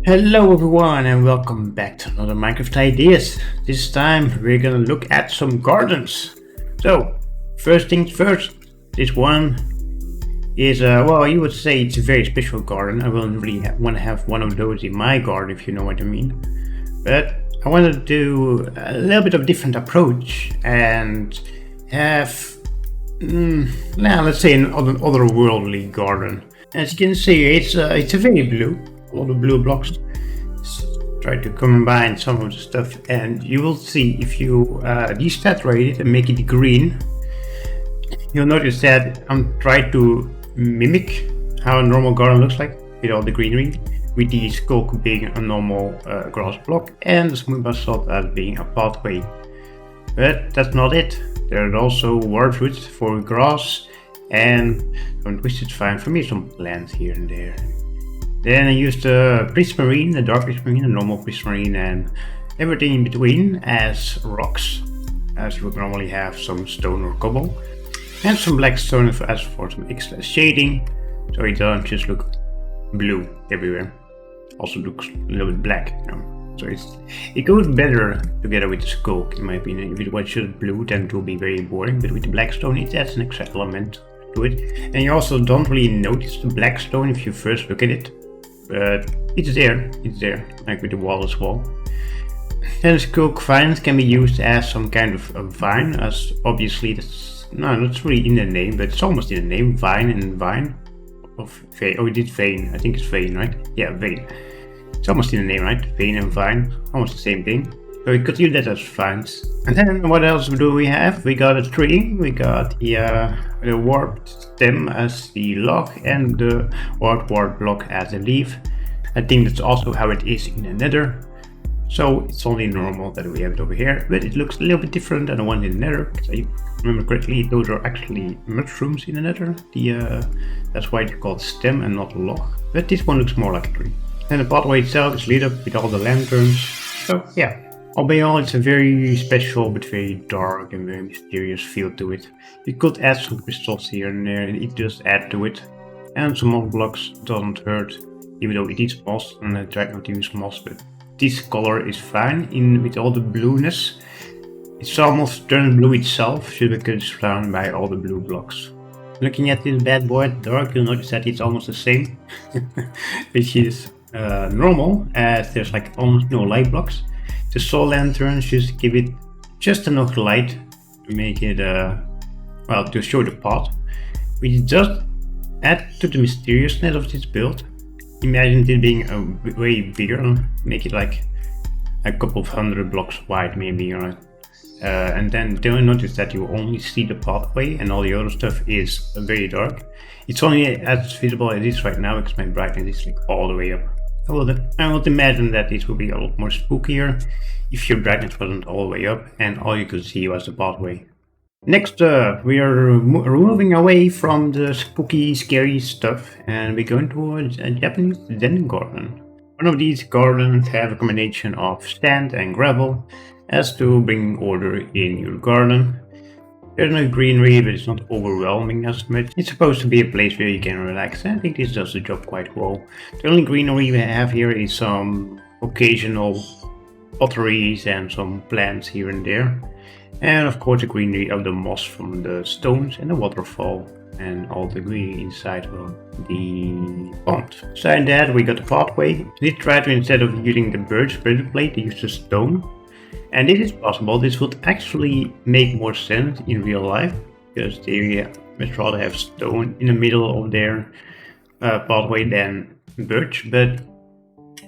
Hello everyone and welcome back to another Minecraft Ideas. This time we're gonna look at some gardens. So, first things first, this one is, well, you would say it's a very special garden. I wouldn't really want to have one of those in my garden, if you know what I mean. But I wanted to do a little bit of a different approach and have, let's say an otherworldly garden. As you can see, it's a very blue. All the blue blocks. Try to combine some of the stuff, and you will see if you desaturate it and make it green, you'll notice that I'm trying to mimic how a normal garden looks like with all the greenery, with the skulk being a normal grass block and the smooth basalt as being a pathway. But that's not it. There are also wardroots for grass and some twisted vine for me, some plants here and there. Then I used the prismarine, the dark prismarine, the normal prismarine, and everything in between as rocks, as you would normally have some stone or cobble, and some black stone as for some extra shading, so it doesn't just look blue everywhere. Also looks a little bit black, you know. So it goes better together with the skulk, in my opinion. If it was just blue, then it will be very boring, but with the black stone, it adds an extra element to it. And you also don't really notice the black stone if you first look at it. But it's there, like with the wall as well. Then the skulk vines can be used as some kind of a vine, as obviously that's not really in the name, but it's almost in the name, vine and vine. Oh, it did vein, I think it's vein, right? Yeah, vein. It's almost in the name, right? Vein and vine, almost the same thing. So we could use that as vines. And then what else do we have? We got a tree, we got the warped stem as the log, and the warped block as a leaf. I think that's also how it is in the nether. So it's only normal that we have it over here, but it looks a little bit different than the one in the nether. Because I remember correctly, those are actually mushrooms in the nether. That's why it's called stem and not log. But this one looks more like a tree. And the pathway itself is lit up with all the lanterns. So yeah. All by all, it's a very special but very dark and very mysterious feel to it. You could add some crystals here and there, and it just adds to it. And some moss blocks doesn't hurt, even though it is moss, and I tried not to use moss, but this color is fine with all the blueness. It's almost turned blue itself, just because it's surrounded by all the blue blocks. Looking at this bad boy at dark, you'll notice that it's almost the same, which is normal, as there's like almost no light blocks. The soul lanterns just give it just enough light to make it, to show the path, which does add to the mysteriousness of this build. Imagine it being way bigger, make it like a couple of hundred blocks wide maybe, right? And then don't notice that you only see the pathway and all the other stuff is very dark. It's only as visible as it is right now because my brightness is like all the way up. I would imagine that this would be a lot more spookier if your brightness wasn't all the way up and all you could see was the pathway. Next we are moving away from the spooky, scary stuff, and we're going towards a Japanese zengarden. One of these gardens have a combination of sand and gravel as to bring order in your garden. There's no greenery, but it's not overwhelming as much. It's supposed to be a place where you can relax, and I think this does the job quite well. The only greenery we have here is some occasional potteries and some plants here and there. And of course the greenery of the moss from the stones and the waterfall, and all the greenery inside of the pond. Besides that, we got the pathway. I did try to, instead of using the birch plate, use the stone. And it is possible this would actually make more sense in real life, because they much rather have stone in the middle of their pathway than birch, but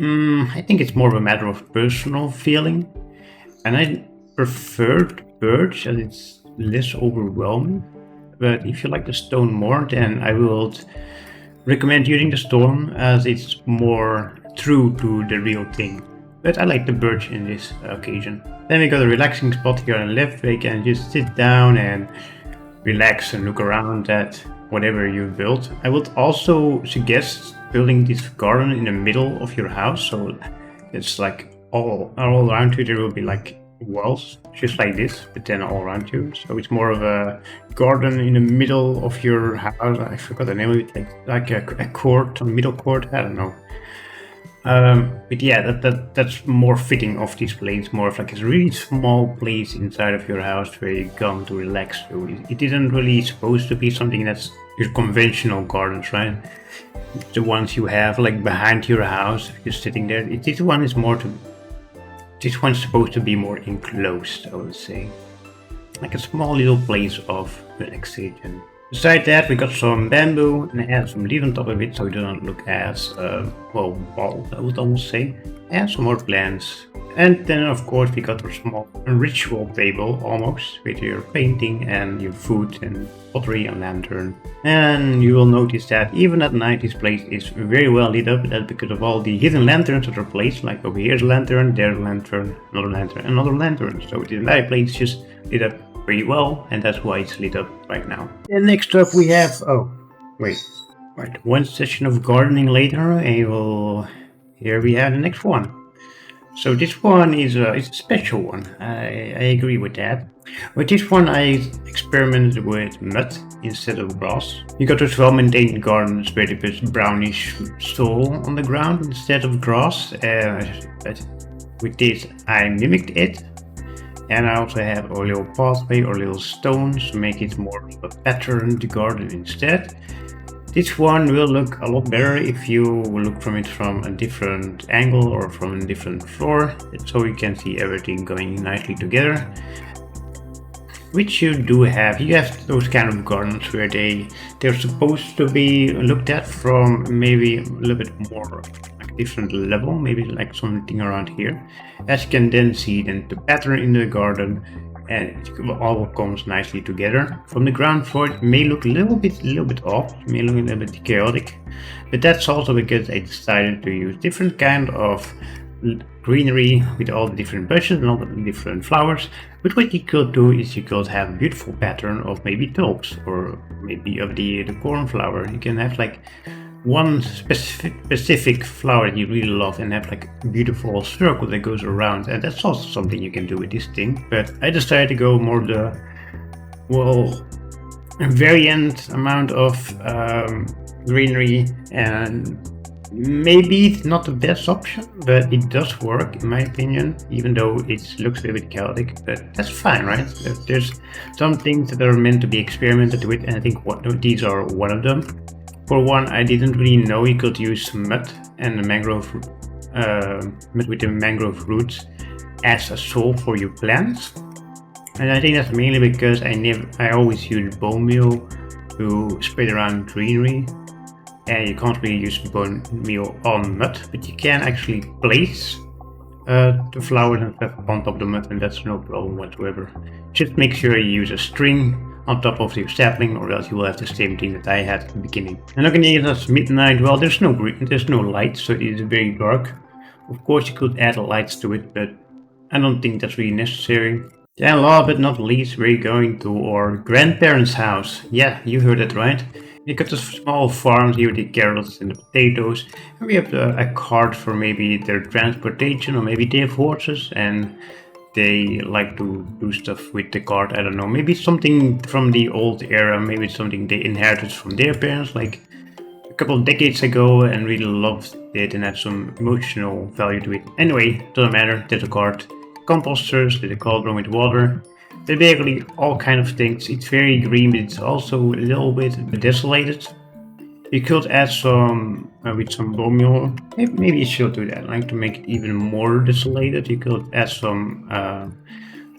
I think it's more of a matter of personal feeling, and I preferred birch as it's less overwhelming. But if you like the stone more, then I would recommend using the stone as it's more true to the real thing. But I like the birch in this occasion. Then we got a relaxing spot here on the left where you can just sit down and relax and look around at whatever you built. I would also suggest building this garden in the middle of your house, so it's like all around you there will be like walls just like this, but then all around you. So it's more of a garden in the middle of your house. I forgot the name of it, like a court, a middle court, I don't know. But yeah, that's more fitting of this place, more of like a really small place inside of your house where you come to relax. So it isn't really supposed to be something that's your conventional gardens, right? The ones you have like behind your house, if you're sitting there. This one is more to. This one's supposed to be more enclosed, I would say, like a small little place of relaxation. Beside that, we got some bamboo and add some leaves on top of it so it doesn't look as, well, bald, I would almost say. And some more plants. And then, of course, we got a small ritual table almost with your painting and your food and pottery and lantern. And you will notice that even at night, this place is very well lit up. That's because of all the hidden lanterns that are placed. Like over here's a lantern, there's a lantern, another lantern. So the entire place just lit up pretty well, and that's why it's lit up right now. And next up we have, one session of gardening later, and here we have the next one. So this one is a special one, I agree with that. With this one I experimented with mud instead of grass. You got those well-maintained gardens where they put brownish soil on the ground instead of grass. But with this I mimicked it. And I also have a little pathway or little stones to make it more of a patterned garden instead. This one will look a lot better if you look from it from a different angle or from a different floor, so you can see everything going nicely together. Which you do have. You have those kind of gardens where they're supposed to be looked at from maybe a little bit more different level, maybe like something around here. As you can then see the pattern in the garden, and it all comes nicely together. From the ground floor it may look a little bit off, it may look a little bit chaotic, but that's also because I decided to use different kind of greenery with all the different bushes and all the different flowers. But what you could do is you could have a beautiful pattern of maybe tulps or maybe of the cornflower. You can have like one specific flower that you really love and have like a beautiful circle that goes around, and that's also something you can do with this thing. But I decided to go more the variant amount of greenery, and maybe it's not the best option, but it does work in my opinion, even though it looks a little bit chaotic, but that's fine, right? There's some things that are meant to be experimented with, and I think these are one of them. For one, I didn't really know you could use mud and the mangrove mud with the mangrove roots as a soil for your plants. And I think that's mainly because I always use bone meal to spread around greenery, and you can't really use bone meal on mud, but you can actually place the flowers and stuff on top of the mud, and that's no problem whatsoever. Just make sure you use a string on top of your sapling, or else you will have the same thing that I had at the beginning. And looking at it as midnight, well, there's no light, so it is very dark. Of course you could add lights to it, but I don't think that's really necessary. And last but not least, we're going to our grandparents' house. Yeah, you heard it right. We got a small farm here with the carrots and the potatoes, and we have a cart for maybe their transportation, or maybe they have horses and they like to do stuff with the cart. I don't know, maybe something from the old era, maybe something they inherited from their parents like a couple of decades ago and really loved it and had some emotional value to it. Anyway, doesn't matter, there's a cart, composters, there's a cauldron with water. There's basically all kind of things. It's very green, but it's also a little bit desolated. You could add some with some bone meal. Maybe you should do that, like to make it even more desolated. You could add some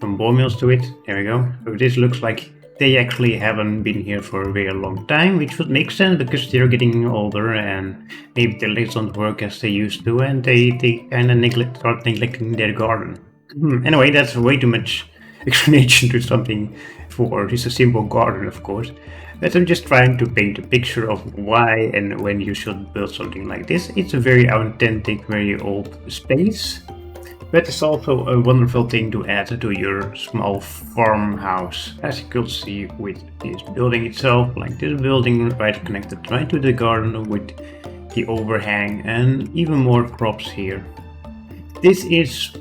bone meals to it. There we go. So this looks like they actually haven't been here for a very long time, which would make sense because they're getting older and maybe their legs don't work as they used to, and they kind of start neglecting their garden. Anyway, that's way too much explanation to something for just a simple garden, of course. But I'm just trying to paint a picture of why and when you should build something like this. It's a very authentic, very old space, but it's also a wonderful thing to add to your small farmhouse. As you could see with this building itself, like this building right connected right to the garden with the overhang and even more crops here. This is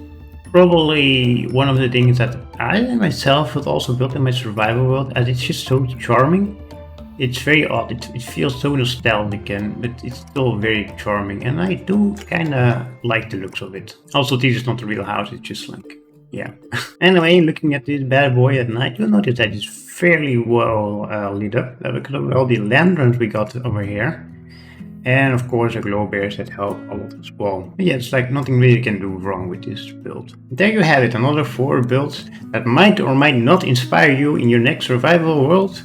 probably one of the things that I myself would also build in my survival world, as it's just so charming. It's very odd. It feels so nostalgic, but it's still very charming, and I do kind of like the looks of it. Also, this is not a real house. It's just like, yeah. Anyway, looking at this bad boy at night, you'll notice that it's fairly well lit up because of all the lanterns we got over here. And of course, the glow bears that help a lot as well. But yeah, it's like nothing really can do wrong with this build. There you have it, another 4 builds that might or might not inspire you in your next survival world.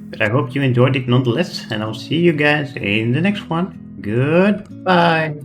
But I hope you enjoyed it nonetheless, and I'll see you guys in the next one. Goodbye.